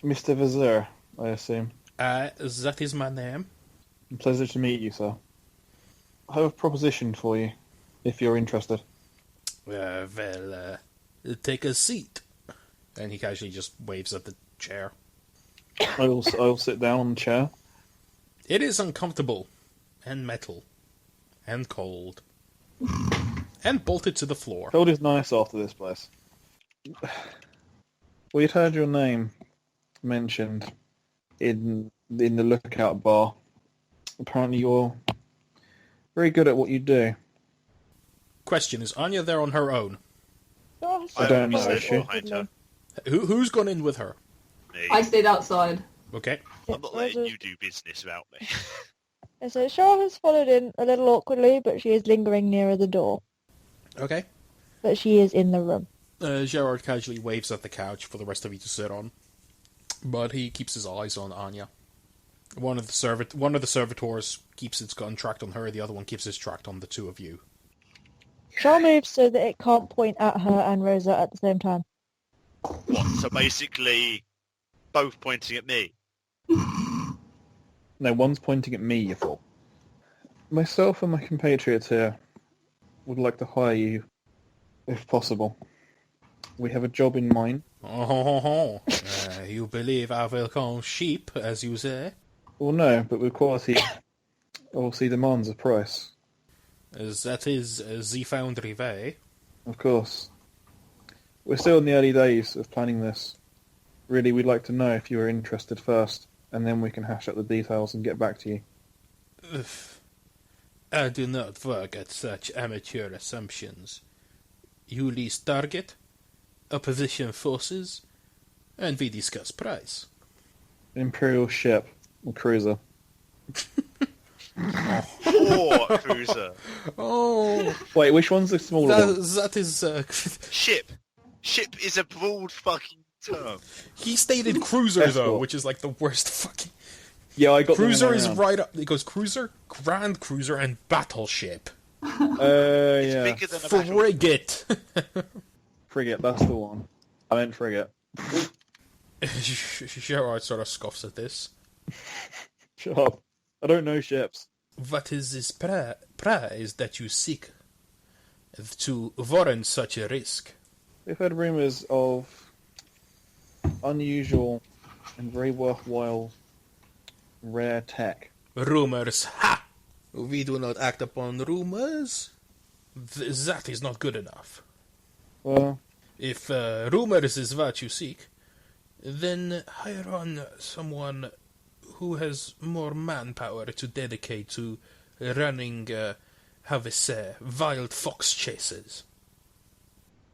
Mr. Vasseur, I assume. That is my name. Pleasure to meet you, sir. I have a proposition for you, if you're interested. Take a seat. And he casually just waves at the chair. I'll sit down on the chair. It is uncomfortable, and metal, and cold, and bolted to the floor. Cold is nice after this place. We'd heard your name mentioned in the lookout bar. Apparently you're very good at what you do. Question, is Anya there on her own? I don't know, is she? Behind her. Who's gone in with her? Me. I stayed outside. Okay. I'm not letting you do business without me. And so Shaw has followed in a little awkwardly, but she is lingering nearer the door. Okay. But she is in the room. Gerard casually waves at the couch for the rest of you to sit on. But he keeps his eyes on Anya. One of the servitors keeps its gun tracked on her, the other one keeps his tracked on the two of you. Shaw moves so that it can't point at her and Rosa at the same time. What? So basically, both pointing at me. No, one's pointing at me, you fool. Myself and my compatriots here would like to hire you, if possible. We have a job in mind. You believe I will come cheap, as you say? Well, no, but with quality, obviously demands a price. That is the foundry way. Of course. We're still in the early days of planning this. Really, we'd like to know if you are interested first, and then we can hash out the details and get back to you. I do not work at such amateur assumptions. You list target, opposition forces, and we discuss price. An Imperial ship, or cruiser. Or cruiser. Oh, Wait, which one's the smaller one? that is... Ship. Ship is a broad fucking term. he stated cruiser, though, Escort. which is like the worst fucking... Yeah, I got the Cruiser wrong is round. right up... It goes cruiser, grand cruiser, and battleship. It's Yeah. bigger than a battle. Frigate! Frigate, that's the one. I meant frigate. Gerard sort of scoffs at this. Shut up. I don't know ships. What is this prize that you seek to warrant such a risk? We've heard rumours of unusual and very worthwhile rare tech. Rumors. Ha! We do not act upon rumors. That is not good enough. Well, If rumors is what you seek, then hire on someone who has more manpower to dedicate to running, how we say, wild fox chases.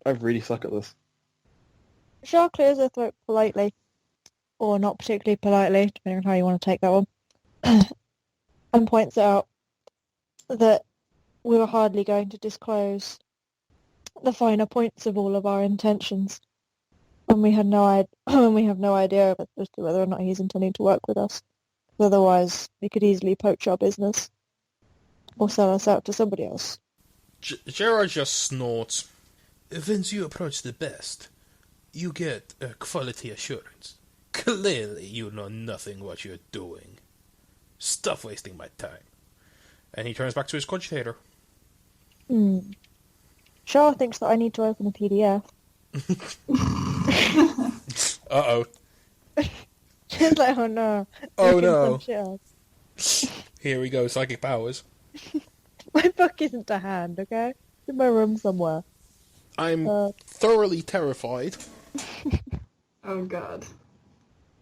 I really suck at this. Shaw clears her throat politely, or not particularly politely, depending on how you want to take that one, and points out that we were hardly going to disclose the finer points of all of our intentions, and we have no idea as to whether or not he's intending to work with us. Otherwise, we could easily poach our business or sell us out to somebody else. Gerard just snorts. When you approach the best, you get quality assurance. Clearly you know nothing what you're doing. Stop wasting my time. And he turns back to his cogitator. Shaw thinks that I need to open a PDF. Uh-oh. She's like, oh no. Oh, Looking no. some shit up. Here we go, psychic powers. My book isn't to hand, okay? It's in my room somewhere. I'm thoroughly terrified. Oh god.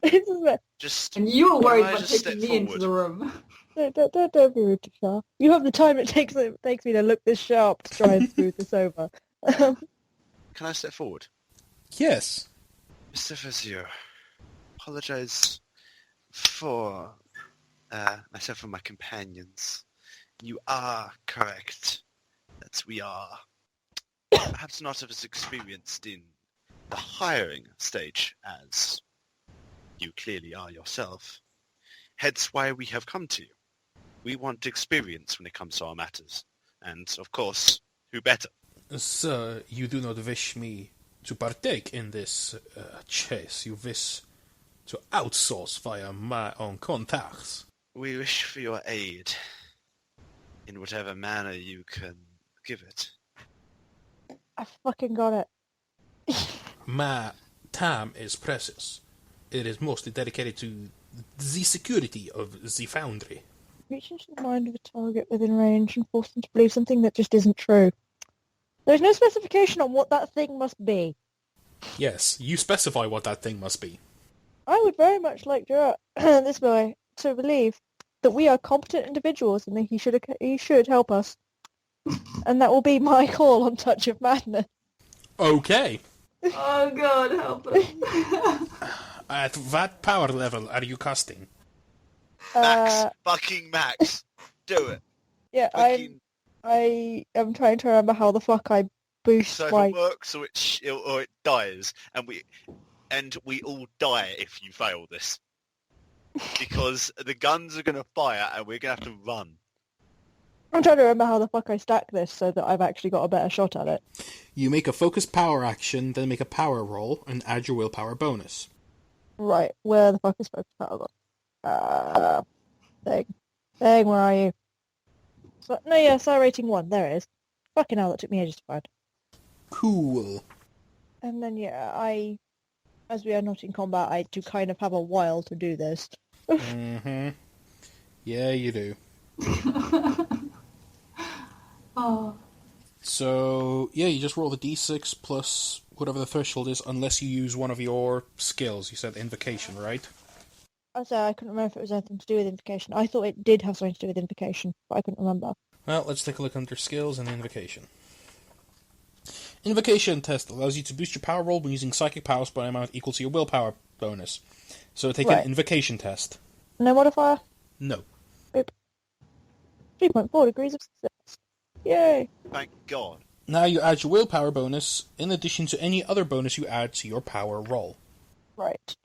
It's just like, Just. And you were worried Can I about just taking step me into forward? the room. don't be rude to Shaw. You have the time it takes me to look this sharp to try and smooth this over. Can I step forward? Yes. Mr. Vasseur, apologize for myself and my companions. You are correct that we are perhaps not as experienced in the hiring stage as you clearly are yourself. Hence why we have come to you. We want experience when it comes to our matters. And, of course, who better? Sir, you do not wish me to partake in this chase. You wish to outsource via my own contacts. We wish for your aid in whatever manner you can give it. I fucking got it. My time is precious. It is mostly dedicated to the security of the foundry. Reach into the mind of a target within range and force them to believe something that just isn't true. There's no specification on what that thing must be. Yes, you specify what that thing must be. I would very much like Gerard, this boy to believe that we are competent individuals and that he should help us. And that will be my call on Touch of Madness. Okay. Oh god, help us. At what power level are you casting? Max, fucking Max, do it. Yeah, Fucking... I am trying to remember how the fuck I boost So if my... it works or it dies, and we all die if you fail this, because the guns are gonna fire and we're gonna have to run. I'm trying to remember how the fuck I stack this so that I've actually got a better shot at it. You make a focused power action, then make a power roll, and add your willpower bonus. Right, where the fuck is focus power gone? Thing, where are you? So, no, yeah, star rating 1, there it is. Fucking hell, that took me ages to find. Cool. And then, yeah, as we are not in combat, I do kind of have a while to do this. Mm-hmm. Yeah, you do. Oh. So, yeah, you just roll the d6 plus whatever the threshold is, unless you use one of your skills. You said invocation, right? I said I couldn't remember if it was anything to do with invocation. I thought it did have something to do with invocation, but I couldn't remember. Well, let's take a look under skills and invocation. Invocation test allows you to boost your power roll when using psychic powers by an amount equal to your willpower bonus. So take an invocation test. No modifier? No. 3.4 degrees of success. Yay! Thank God. Now you add your willpower bonus in addition to any other bonus you add to your power roll. Right.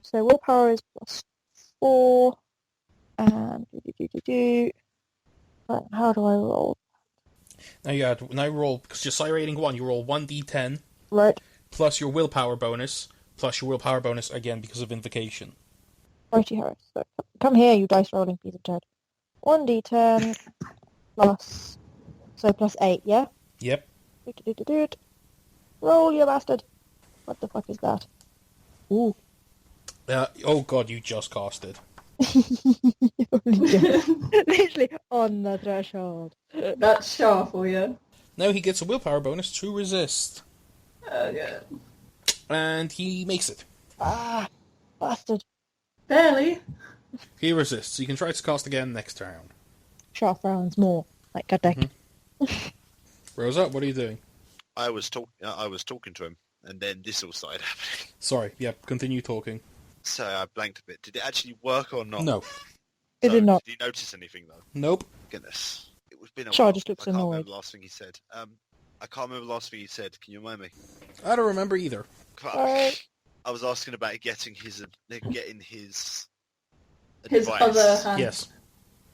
So willpower is +4. And Right, how do I roll? Now you roll, because you're psi rating 1, you roll 1d10. Right. Plus your willpower bonus, plus your willpower bonus again because of invocation. Righty ho. So come here, you dice rolling piece of turd. 1d10 plus... So plus 8, yeah? Yep. Roll, you bastard. What the fuck is that? Ooh. Oh god, you just cast it. Literally on the threshold. That's sharp for you. Now he gets a willpower bonus to resist. Oh yeah. And he makes it. Ah, bastard. Barely. He resists. You can try to cast again next round. Sharp rounds more. Like a deck. Rosa, what are you doing? I was talking to him, and then this all started happening. Sorry, continue talking. So I blanked a bit. Did it actually work or not? No. It did not. Did you notice anything though? Nope. Goodness, it's been a Char while. just looks I can't annoyed. remember the last thing he said. I can't remember the last thing he said. Can you remind me? I don't remember either. Fuck. Alright. I was asking about getting his His advice. other hand. Yes.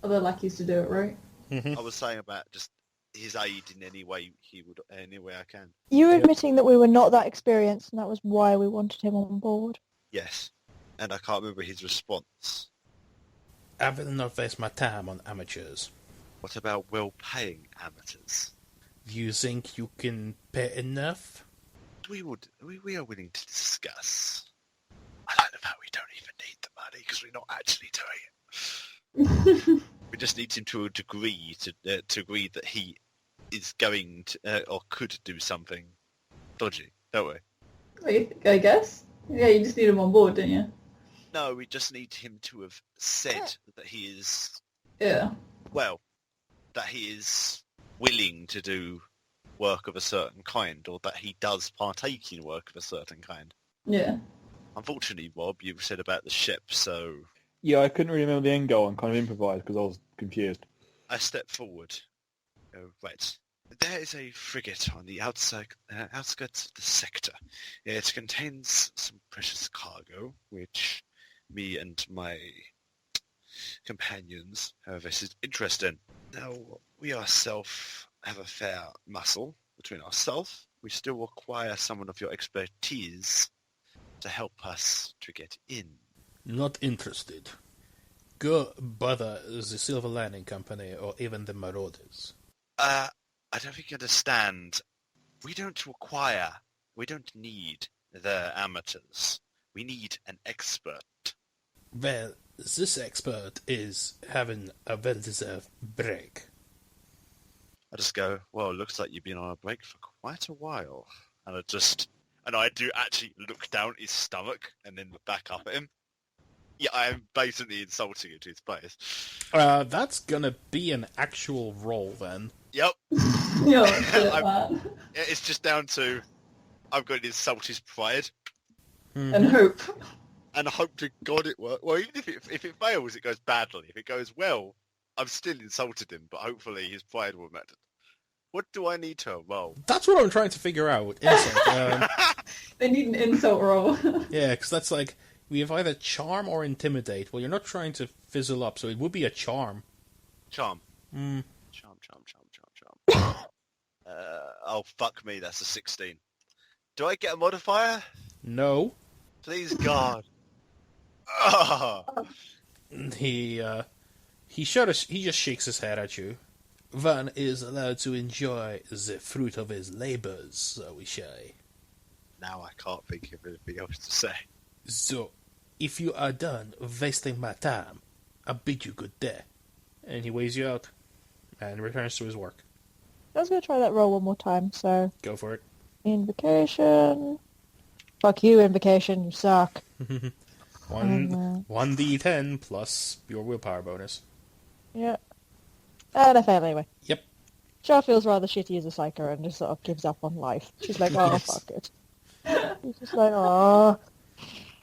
Other lackeys to do it, right? I was saying about just his aid in any way I can. You were admitting that we were not that experienced, and that was why we wanted him on board. Yes, and I can't remember his response. I will not waste my time on amateurs. What about well-paying amateurs? Do you think you can pay enough? We are willing to discuss. I like the fact we don't even need the money because we're not actually doing it. We just need him to agree that he is going to or could do something dodgy, don't we? I guess. Yeah, you just need him on board, don't you? No, we just need him to have said that he is Yeah. that he is willing to do work of a certain kind, or that he does partake in work of a certain kind. Yeah. Unfortunately, Rob, you said about the ship, so Yeah, I couldn't really remember the end goal and kind of improvised because I was confused. I stepped forward. Right. There is a frigate on the outskirts of the sector. It contains some precious cargo, which me and my companions have a vested interest in. Now, we ourselves have a fair muscle between ourselves. We still require someone of your expertise to help us to get in. Not interested. Go bother the Silver Lining Company or even the Marauders. I don't think you understand. We don't need the amateurs. We need an expert. Well, this expert is having a well-deserved break. I just go, well, it looks like you've been on a break for quite a while. And I do actually look down his stomach and then look back up at him. Yeah, I am basically insulting him to his face. That's gonna be an actual roll then. Yep. You're a shit, man. It's just down to, I'm going to insult his pride. And hope. And I hope to God it works. Well, even if it fails, it goes badly. If it goes well, I've still insulted him, but hopefully his pride will matter. What do I need to roll? That's what I'm trying to figure out. Insult. They need an insult roll. Yeah, because that's like, we have either charm or intimidate. Well, you're not trying to fizzle up, so it would be a charm. Charm. Mm. Charm. Oh, fuck me, that's a 16. Do I get a modifier? No. Please, God. Oh. He just shakes his head at you. One is allowed to enjoy the fruit of his labors, so we say. Now I can't think of anything else to say. So, if you are done wasting my time, I bid you good day. And he waves you out, and returns to his work. I was going to try that roll one more time, so... Go for it. Invocation. Fuck you, Invocation, you suck. 1d10 plus your willpower bonus. Yeah. And I fail anyway. Yep. Char feels rather shitty as a psycho and just sort of gives up on life. She's like, oh, Yes. fuck it. She's just like, oh.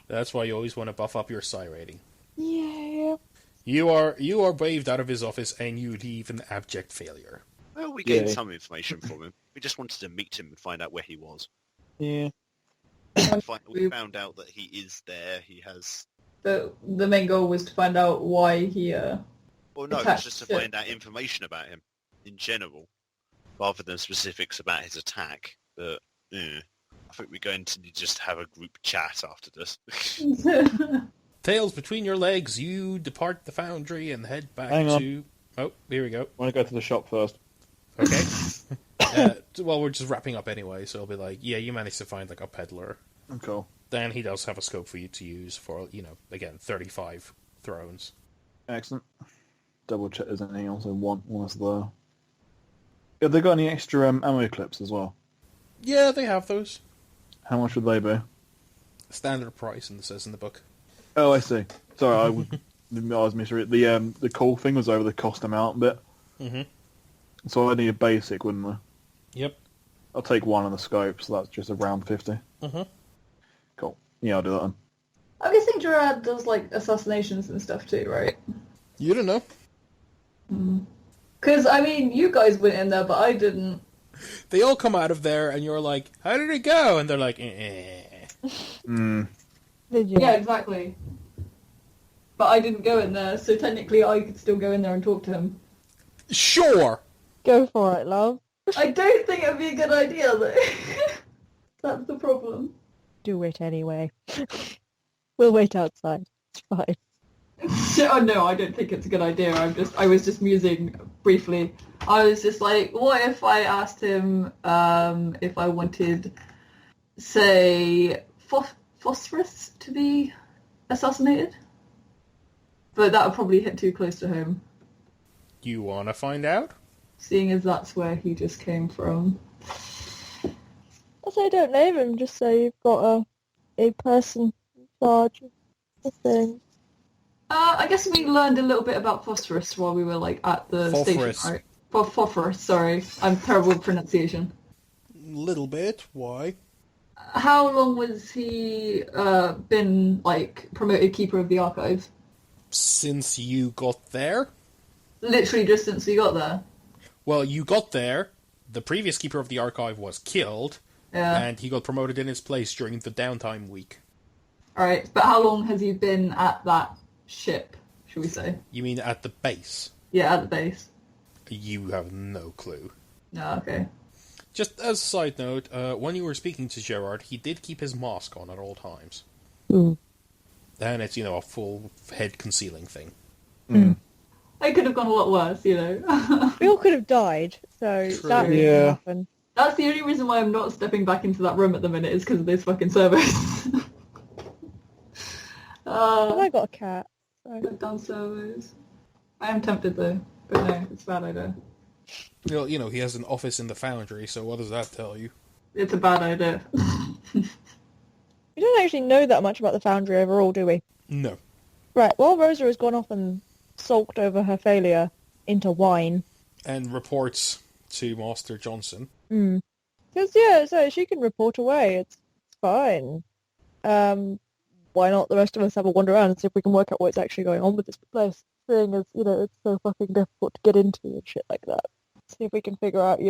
That's why you always want to buff up your psi rating. Yeah. You are waved out of his office and you leave an abject failure. Well, we gained Yeah. some information from him. We just wanted to meet him and find out where he was. Yeah. We found out that he is there. He has... The main goal was to find out why he Well, no, attacked it's just to ship. find out information about him in general, rather than specifics about his attack. But I think we're going to just have a group chat after this. Tails between your legs, you depart the foundry and head back Hang on. to... Oh, here we go. I want to go to the shop first. Okay. Well, we're just wrapping up anyway, so it'll be like, yeah, you managed to find like a peddler. Cool. Then he does have a scope for you to use for, again, 35 thrones. Excellent. Double check there's anything else I want whilst there. Have they got any extra ammo clips as well? Yeah, they have those. How much would they be? Standard price, and it says in the book. Oh, I see. Sorry, I was misreading. The cool thing was over the cost amount bit. Mm-hmm. So I need a basic, wouldn't I? Yep. I'll take one on the scope, so that's just around 50. Mm-hmm. Cool. Yeah, I'll do that then. I'm guessing Gerard does, like, assassinations and stuff too, right? You don't know. Because, I mean, you guys went in there, but I didn't. They all come out of there, and you're like, how did it go? And they're like, eh. Did you? Yeah, exactly. But I didn't go in there, so technically I could still go in there and talk to him. Sure! Go for it, love. I don't think it'd be a good idea, though. That's the problem. Do it anyway. We'll wait outside. It's fine. Oh no, I don't think it's a good idea. I was just musing briefly. I was just like, what if I asked him if I wanted, say, phosphorus to be assassinated? But that would probably hit too close to home, You want to find out? seeing as that's where he just came from. I say don't name him, just say you've got a person in charge of the thing. I guess we learned a little bit about phosphorus while we were like at the Phosphorus. station, right? Phosphorus, sorry. I'm terrible with pronunciation. Little bit. Why? How long was he been like promoted Keeper of the Archives? Since you got there? Literally just since we got there. Well, you got there, the previous Keeper of the Archive was killed, Yeah. and he got promoted in his place during the downtime week. Alright, but how long has he been at that ship, should we say? You mean at the base? Yeah, at the base. You have no clue. No, okay. Just as a side note, when you were speaking to Gerard, he did keep his mask on at all times. Mm. And it's, a full head concealing thing. Mm. It could have gone a lot worse, We all could have died, so True. that didn't Yeah. happen. That's the only reason why I'm not stepping back into that room at the minute is because of this fucking service. And I got a cat. So. Down servers. I am tempted though, but no, it's a bad idea. Well, he has an office in the foundry, so what does that tell you? It's a bad idea. We don't actually know that much about the Foundry overall, do we? No. Right, well, Rosa has gone off and sulked over her failure into wine. And reports to Master Johnson. Because, so she can report away. It's fine. Why not the rest of us have a wander around and see if we can work out what's actually going on with this place? Seeing as, it's so fucking difficult to get into and shit like that. See if we can figure out,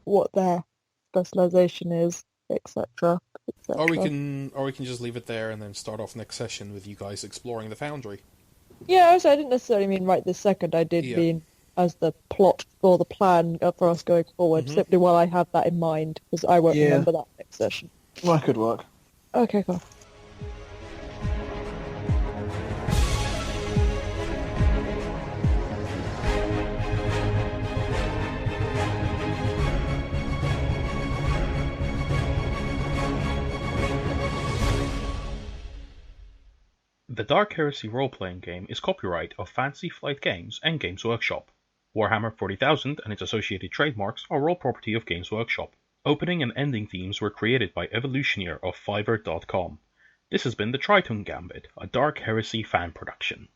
what their specialization is, etc. Or we can just leave it there and then start off next session with you guys exploring the foundry. Yeah, also, I didn't necessarily mean right this second. I did mean as the plot or the plan for us going forward, simply while I have that in mind, because I won't remember that next session. That could work. Okay, cool. The Dark Heresy role-playing game is copyright of Fantasy Flight Games and Games Workshop. Warhammer 40,000 and its associated trademarks are all property of Games Workshop. Opening and ending themes were created by Evolutioneer of Fiverr.com. This has been the Tritone Gambit, a Dark Heresy fan production.